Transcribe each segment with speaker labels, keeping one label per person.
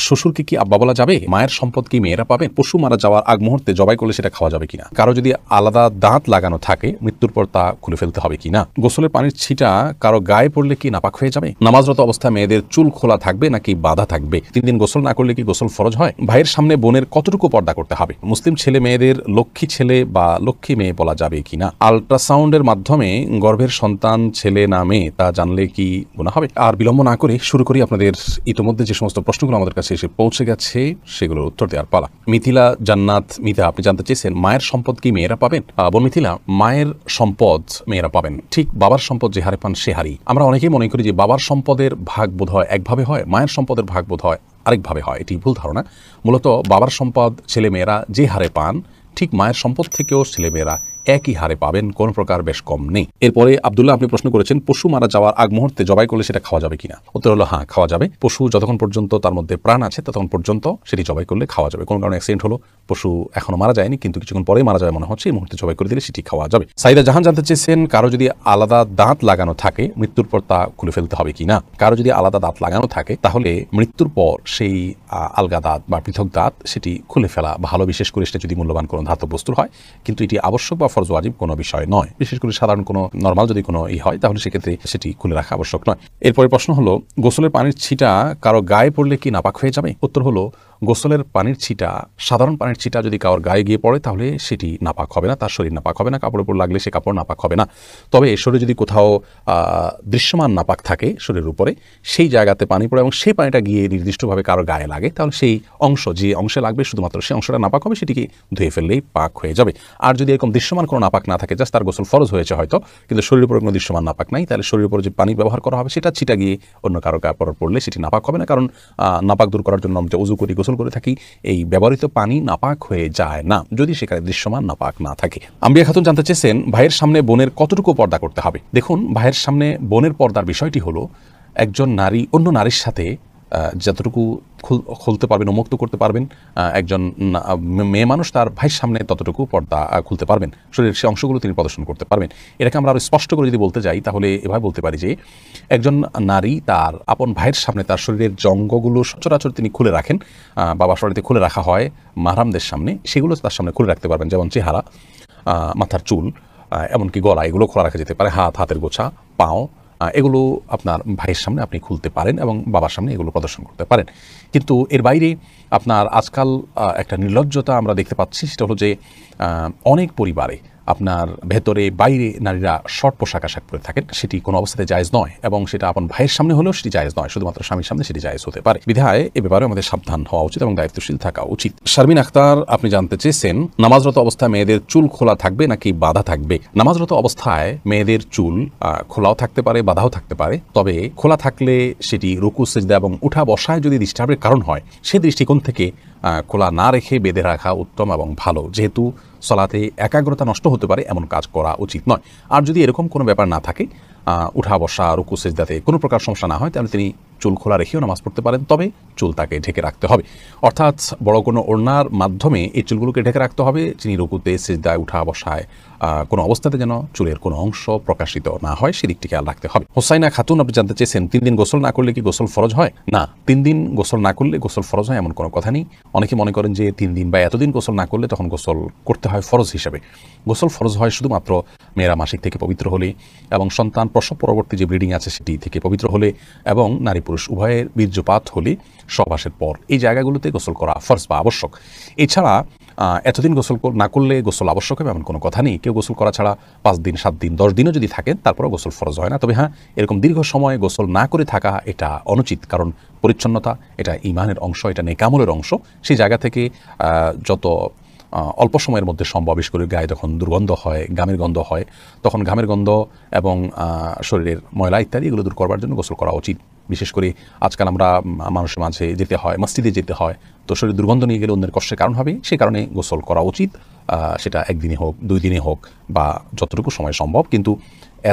Speaker 1: শ্বশুরকে কি আব্বা বলা যাবে? মায়ের সম্পদ কি মেয়েরা পাবেন? পশু মারা যাওয়ার আগ মুহূর্তে জবাই করলে সেটা খাওয়া যাবে কিনা? কারো যদি আলাদা দাঁত লাগানো থাকে মৃত্যুর পর তা খুলে ফেলতে হবে কিনা? গোসলের পানির ছিটা কারো গায়ে পড়লে কি নাপাক হয়ে যাবে? নামাজরত অবস্থায় মেয়েদের চুল খোলা থাকবে নাকি বাঁধা থাকবে? 3 দিন গোসল না করলে কি গোসল ফরজ হয়? ভাইয়ের সামনে বোনের কতটুকু পর্দা করতে হবে? মুসলিম ছেলে মেয়েদের লক্ষ্মী ছেলে বা লক্ষ্মী মেয়ে বলা যাবে কিনা? আল্ট্রাসাউন্ডের মাধ্যমে গর্ভের সন্তান ছেলে না মেয়ে তা জানলে কি গুনাহ হবে? আর বিলম্ব না করে শুরু করি। আপনাদের ইতিমধ্যে যে সমস্ত প্রশ্নগুলো আমাদের কাছে এসে পৌঁছে গেছে সেগুলোর উত্তর দেওয়ার পালা। মিথিলা জান্নাত মিথা, আপনি জানতে চেয়েছেন মায়ের সম্পদ কি মেয়েরা পাবেন? বোন মিথিলা, মায়ের সম্পদ মেয়েরা পাবেন, ঠিক বাবার সম্পদ যে হারে পান সে হারেই। আমরা অনেকেই মনে করি যে বাবার সম্পদের ভাগ বোধ হয় একভাবে হয়, মায়ের সম্পদের ভাগ বোধ হয় আরেকভাবে হয়। এটি ভুল ধারণা। মূলত বাবার সম্পদ ছেলে মেয়েরা যে হারে পান ঠিক মায়ের সম্পদ থেকেও ছেলেমেয়েরা একই হারে পাবেন, কোন প্রকার বেশ কম নেই। এরপরে আব্দুল্লাহ, আপনি প্রশ্ন করেছেন পশু মারা যাওয়ার আগ মুহূর্তে জবাই করলে সেটা খাওয়া যাবে কিনা? উত্তর হলো হ্যাঁ, খাওয়া যাবে। পশু যতক্ষণ পর্যন্ত তার মধ্যে প্রাণ আছে ততক্ষণ পর্যন্ত সেটি জবাই করলে খাওয়া যাবে। কোনো কারণে অ্যাক্সিডেন্ট হলো, পশু এখনো মারা যায়নি কিন্তু কিছুক্ষণ পরেই মারা যাবে মনে হচ্ছে, এই মুহূর্তে জবাই করে দিলে সেটি খাওয়া যাবে। সাইদা জাহান জানতে চেয়েছেন কারো যদি আলাদা দাঁত লাগানো থাকে মৃত্যুর পর তা খুলে ফেলতে হবে কিনা? কারো যদি আলাদা দাঁত লাগানো থাকে তাহলে মৃত্যুর পর সেই আলগা দাঁত বা পৃথক দাঁত সেটি খুলে ফেলা ভালো, বিশেষ করে সেটা যদি মূল্যবান কোনো ধাতব বস্তুর হয়। কিন্তু এটি আবশ্যক বা ফরজ ওয়াজিব কোনো বিষয় নয়। বিশেষ করে সাধারণ কোনো নরমাল যদি কোনো হয় তাহলে সেক্ষেত্রে সেটি খুলে রাখা আবশ্যক নয়। এরপরে প্রশ্ন হলো গোসলের পানির ছিটা কারো গায়ে পড়লে কি নাপাক হয়ে যাবে? উত্তর হলো গোসলের পানির ছিটা, সাধারণ পানির ছিটা যদি কারোর গায়ে গিয়ে পড়ে তাহলে সেটি নাপাক হবে না, তার শরীর নাপাক হবে না। কাপড়ের উপর লাগলে সে কাপড় নাপাক হবে না। তবে শরীরে যদি কোথাও দৃশ্যমান নাপাক থাকে শরীরের উপরে, সেই জায়গাতে পানি পড়ে এবং সেই পানিটা গিয়ে নির্দিষ্টভাবে কারো গায়ে লাগে তাহলে সেই অংশ, যে অংশে লাগবে শুধুমাত্র সেই অংশটা নাপাক হবে, সেটিকে ধুয়ে ফেললেই পাক হয়ে যাবে। আর যদি এরকম দৃশ্যমান কোনো নাপাক না থাকে, জাস্ট তার গোসল ফরজ হয়েছে হয়তো কিন্তু শরীরের উপরে কোনো দৃশ্যমান নাপাক নাই, তাহলে শরীরের উপরে যে পানি ব্যবহার করা হবে সেটা ছিটা গিয়ে অন্য কারো কাপড় পড়লে সেটি নাপাক হবে না। কারণ নাপাক দূর করার জন্য আমরা উজু করি, গোসল করে থাকি, এই ব্যবহৃত পানি নাপাক হয়ে যায় না যদি সেখানে দৃশ্যমান নাপাক না থাকে। আম্বিয়া খাতুন জানতে চেয়েছেন ভাইয়ের সামনে বোনের কতটুকু পর্দা করতে হবে? দেখুন, ভাইয়ের সামনে বোনের পর্দার বিষয়টি হলো একজন নারী অন্য নারীর সাথে যতটুকু খুলতে পারবেন, উন্মুক্ত করতে পারবেন, একজন মেয়ে মানুষ তার ভাইয়ের সামনে ততটুকু পর্দা খুলতে পারবেন, শরীরের সে অংশগুলো তিনি প্রদর্শন করতে পারবেন। এটাকে আমরা আরও স্পষ্ট করে যদি বলতে যাই তাহলে এভাবে বলতে পারি যে একজন নারী তার আপন ভাইয়ের সামনে তার শরীরের জঙ্গগুলো সচরাচর তিনি খুলে রাখেন, বাবা শরীরে খুলে রাখা হয় মাহরামদের সামনে, সেগুলো তার সামনে খুলে রাখতে পারবেন, যেমন চেহারা, মাথার চুল, এমনকি গলা, এগুলো খোলা রাখা যেতে পারে, হাতের গোছা, পাও, এগুলো আপনার ভাইয়ের সামনে আপনি খুলতে পারেন এবং বাবার সামনে এগুলো প্রদর্শন করতে পারেন। কিন্তু এর বাইরে আপনার আজকাল একটা নির্লজ্জতা আমরা দেখতে পাচ্ছি, সেটা হলো যে অনেক পরিবারে আপনার ভেতরে বাইরে নারীরা শর্ট পোশাক আশাক পরে থাকেন, সেটি কোনো অবস্থাতে জায়েজ নয় এবং সেটা আপন ভাইয়ের সামনে হলেও সেটি জায়েজ নয়, শুধুমাত্র স্বামীর সামনে সেটি জায়েজ হতে পারে। বিধায় এ ব্যাপারে আমাদের সাবধান হওয়া উচিত এবং দায়িত্বশীল থাকা উচিত। শারমিন আখতার, আপনি জানতে চেয়েছেন নামাজরত অবস্থায় মেয়েদের চুল খোলা থাকবে নাকি বাঁধা থাকবে? নামাজরত অবস্থায় মেয়েদের চুল খোলাও থাকতে পারে, বাঁধাও থাকতে পারে। তবে খোলা থাকলে সেটি রুকু সিজদা এবং উঠা বসায় যদি ডিস্টার্বের কারণ হয়, সে দৃষ্টিকোণ থেকে খোলা না রেখে বেঁধে রাখা উত্তম এবং ভালো, যেহেতু সলাতে একাগ্রতা নষ্ট হতে পারে এমন কাজ করা উচিত নয়। আর যদি এরকম কোনো ব্যাপার না থাকে, উঠা বসা রুকু সিজদাতে কোনো প্রকার সমস্যা না হয়, তাহলে তিনি চুল খোলা রেখেও নামাজ পড়তে পারেন, তবে চুল তাকে ঢেকে রাখতে হবে। অর্থাৎ বড় কোনো ওড়নার মাধ্যমে এই চুলগুলোকে ঢেকে রাখতে হবে, যিনি রুকুতে সিজদায় উঠা বসায় কোনো অবস্থাতে যেন চুলের কোনো অংশ প্রকাশিত না হয় সেদিকটি খেয়াল রাখতে হবে। হোসাইনা খাতুন, আপনি জানতে চেয়েছেন 3 দিন গোসল না করলে কি গোসল ফরজ হয়? না, 3 দিন গোসল না করলে গোসল ফরজ হয় এমন কোনো কথা নেই। অনেকে মনে করেন যে 3 দিন বা এতদিন গোসল না করলে তখন গোসল করতে হয় ফরজ হিসেবে। গোসল ফরজ হয় শুধুমাত্র মেয়েরা মাসিক থেকে পবিত্র হলে এবং সন্তান প্রসব পরবর্তী যে ব্লিডিং আছে সেটি থেকে পবিত্র হলে এবং নারী পুরুষ উভয়ের বীর্যপাত হলে সহবাসের পর, এই জায়গাগুলোতে গোসল করা ফরজ বা আবশ্যক। এছাড়া এতদিন গোসল না করলে গোসল আবশ্যক হবে এমন কোনো কথা নেই। কেউ গোসল করা ছাড়া 5 দিন, 7 দিন, 10 দিনও যদি থাকেন তারপরেও গোসল ফরজ হয় না। তবে হ্যাঁ, এরকম দীর্ঘ সময় গোসল না করে থাকা এটা অনুচিত, কারণ পরিচ্ছন্নতা এটা ঈমানের অংশ, এটা নেকামলের অংশ। সেই জায়গা থেকে যত অল্প সময়ের মধ্যে সম্ভব, বিশেষ করে গায়ে যখন দুর্গন্ধ হয়, ঘামের গন্ধ হয়, তখন ঘামের গন্ধ এবং শরীরের ময়লা ইত্যাদি এগুলো দূর করবার জন্য গোসল করা উচিত। বিশেষ করে আজকাল আমরা মানুষের মাঝে যেতে হয়, মসজিদে যেতে হয়, তো শরীর দুর্গন্ধ নিয়ে গেলে অন্যের কষ্টের কারণ হবে, সেই কারণে গোসল করা উচিত। সেটা 1 দিনে হোক, 2 দিনে হোক বা যতটুকু সময় সম্ভব, কিন্তু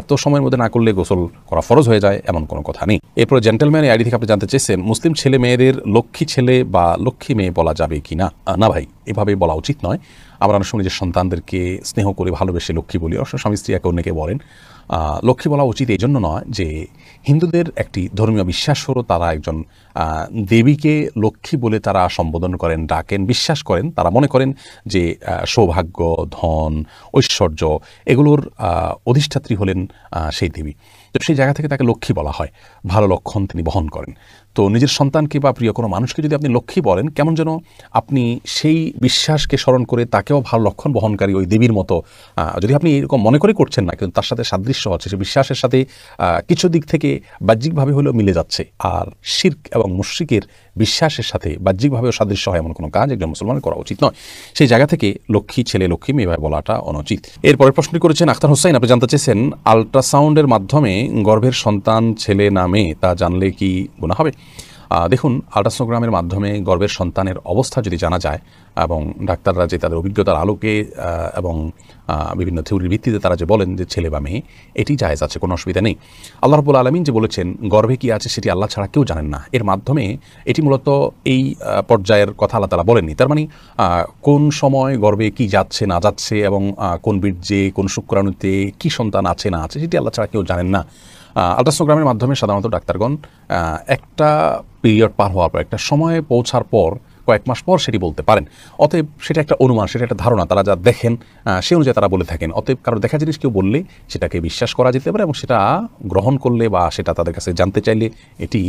Speaker 1: এত সময়ের মধ্যে না করলে গোসল করা ফরজ হয়ে যায় এমন কোনো কথা নেই। এরপরে জেন্টেলম্যান আইডি থেকে আপনি জানতে চেয়েছেন মুসলিম ছেলে মেয়েদের লক্ষ্মী ছেলে বা লক্ষ্মী মেয়ে বলা যাবে কি না? না ভাই, এভাবে বলা উচিত নয়। আমরা অনেক সময় নিজের সন্তানদেরকে স্নেহ করে ভালোবেসে লক্ষ্মী বলি, অবশ্য স্বামী স্ত্রী একে অন্যকে বলেন। লক্ষ্মী বলা উচিত এই জন্য নয় যে হিন্দুদের একটি ধর্মীয় বিশ্বাস হলো তারা একজন দেবীকে লক্ষ্মী বলে তারা সম্বোধন করেন, ডাকেন, বিশ্বাস করেন। তারা মনে করেন যে সৌভাগ্য, ধন, ঐশ্বর্য এগুলোর অধিষ্ঠাত্রী হলেন সেই দেবী। তো সেই জায়গা থেকে তাকে লক্ষ্মী বলা হয়, ভালো লক্ষণ তিনি বহন করেন। তো নিজের সন্তানকে বা প্রিয় কোনো মানুষকে যদি আপনি লক্ষ্মী বলেন, কেমন যেন আপনি সেই বিশ্বাসকে স্মরণ করে তাকেও ভালো লক্ষণ বহনকারী ওই দেবীর মতো, যদি আপনি এরকম মনে করে করছেন না, কিন্তু তার সাথে সাদৃশ্য হচ্ছে, সে বিশ্বাসের সাথে কিছু দিক থেকে বাহ্যিকভাবে হলেও মিলে যাচ্ছে। আর শিরক এবং মুশরিকের বিশ্বাসের সাথে বাহ্যিকভাবেও সাদৃশ্য হয় এমন কোনো কাজ একজন মুসলমানের করা উচিত নয়। সেই জায়গা থেকে লক্ষ্মী ছেলে, লক্ষ্মী মেয়ে বলাটা অনুচিত। এরপরের প্রশ্নটি করেছেন আখতার হোসেন। আপনি জানতে চেয়েছেন আল্ট্রাসাউন্ডের মাধ্যমে গর্ভের সন্তান ছেলে না মেয়ে তা জানলে কি গুনাহ হবে? দেখুন, আল্ট্রাসোনোগ্রামের মাধ্যমে গর্ভের সন্তানের অবস্থা যদি জানা যায় এবং ডাক্তাররা যে তাদের অভিজ্ঞতার আলোকে এবং বিভিন্ন থিওরির ভিত্তিতে তারা যে বলেন যে ছেলে বা মেয়ে, এটি জায়েজ আছে, কোনো অসুবিধা নেই। আল্লাহ রাব্বুল আলামিন যে বলেছেন গর্ভে কি আছে সেটি আল্লাহ ছাড়া কেউ জানেন না, এর মাধ্যমে এটি মূলত এই পর্যায়ের কথা আল্লাহ তাআলা বলেননি। তার মানে কোন সময় গর্ভে কি যাচ্ছে না যাচ্ছে এবং কোন বীর্যে, কোন শুক্রাণুতে কি সন্তান আছে না আছে সেটি আল্লাহ ছাড়া কেউ জানেন না। আল্ট্রাসোনোগ্রামের মাধ্যমে সাধারণত ডাক্তারগণ একটা পিরিয়ড পার হওয়ার পর, একটা সময়ে পৌঁছার পর, কয়েক মাস পর সেটি বলতে পারেন। অতএব সেটা একটা অনুমান, সেটা একটা ধারণা, তারা যা দেখেন সে অনুযায়ী তারা বলে থাকেন। অতএব কারো দেখা জিনিস কেউ বললে সেটাকে বিশ্বাস করা যেতে পারে এবং সেটা গ্রহণ করলে বা সেটা তাদের কাছে জানতে চাইলে এটি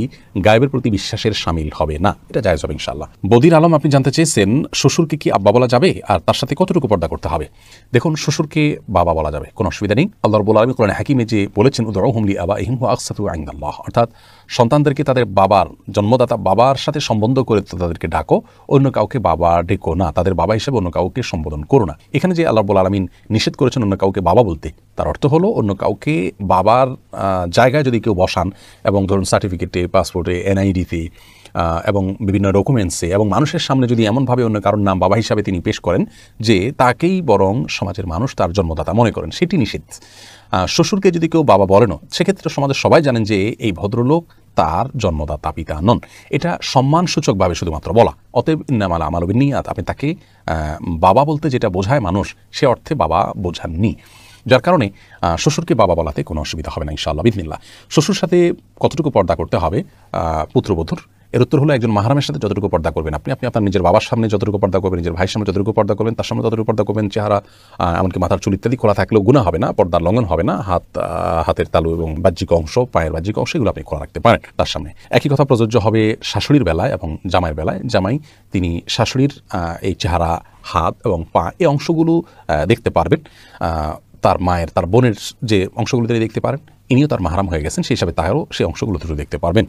Speaker 1: গায়েবের প্রতি বিশ্বাসের শামিল হবে না, এটা জায়েজ হবে ইনশাআল্লাহ। বদির আলম আপনি জানতে চেয়েছেন শ্বশুরকে কি আব্বা বলা যাবে আর তার সাথে কতটুকু পর্দা করতে হবে? দেখুন, শ্বশুরকে বাবা বলা যাবে, কোনো অসুবিধা নেই। আল্লাহ রাব্বুল আলামিন কোরআনে হাকিমে যে বলেছেন উদউহুম লিআবাইহিম হুয়া আকসাতু ইনদাল্লাহ, অর্থাৎ সন্তানদেরকে তাদের বাবার, জন্মদাতা বাবার সাথে সম্বন্ধ করে তাদেরকে ডাকো, অন্য কাউকে বাবা ডেকো না, তাদের বাবা হিসেবে অন্য কাউকে সম্বোধন করো না। এখানে যে আল্লাহ রাব্বুল আলামিন নিষেধ করেছেন অন্য কাউকে বাবা বলতে, তার অর্থ হলো অন্য কাউকে বাবার জায়গায় যদি কেউ বসান এবং ধরুন সার্টিফিকেটে, পাসপোর্টে, এনআইডিতে এবং বিভিন্ন ডকুমেন্টসে এবং মানুষের সামনে যদি এমনভাবে অন্য কারোর নাম বাবা হিসাবে তিনি পেশ করেন যে তাকেই বরং সমাজের মানুষ তার জন্মদাতা মনে করেন, সেটি নিষেধ। শ্বশুরকে যদি কেউ বাবা বলেনও, সেক্ষেত্রে সমাজের সবাই জানেন যে এই ভদ্রলোক তার জন্মদাতা পিতা নন, এটা সম্মানসূচকভাবে শুধুমাত্র বলা। অতএব ইন্নামাল আমালু বিন্নিয়াত, আপনি তাকে বাবা বলতে যেটা বোঝায় মানুষ, সে অর্থে বাবা বোঝাননি, যার কারণে শ্বশুরকে বাবা বলাতে কোনো অসুবিধা হবে না ইনশাআল্লাহ বিসমিল্লাহ। শ্বশুর সাথে কতটুকু পর্দা করতে হবে পুত্রবধূর? এর উত্তর হলো একজন মাহরামের সাথে যতটুকু পর্দা করবেন আপনি আপনার নিজের বাবার সামনে যতটুকু পর্দা করবেন, নিজের ভাইয়ের সামনে যতটুকু পর্দা করবেন, তার সামনে ততটুকু পর্দা করবেন। চেহারা, এমনকি মাথার চুল ইত্যাদি খোলা থাকলেও গুনাহ হবে না, পর্দার লঙ্ঘন হবে না। হাতের তালু এবং বাহ্যিক অংশ, পায়ের বাহ্যিক অংশ, এগুলো আপনি খোলা রাখতে পারেন তার সামনে। একই কথা প্রযোজ্য হবে শাশুড়ির বেলায় এবং জামাইয়ের বেলায়। জামাই তিনি শাশুড়ির এই চেহারা, হাত এবং পা এই অংশগুলো দেখতে পারবেন। তার মায়ের, তার বোনের যে অংশগুলো তিনি দেখতে পারেন, ইনিও তার মাহরাম হয়ে গেছেন, সেই হিসাবে তারও সেই অংশগুলো দেখতে পারবেন।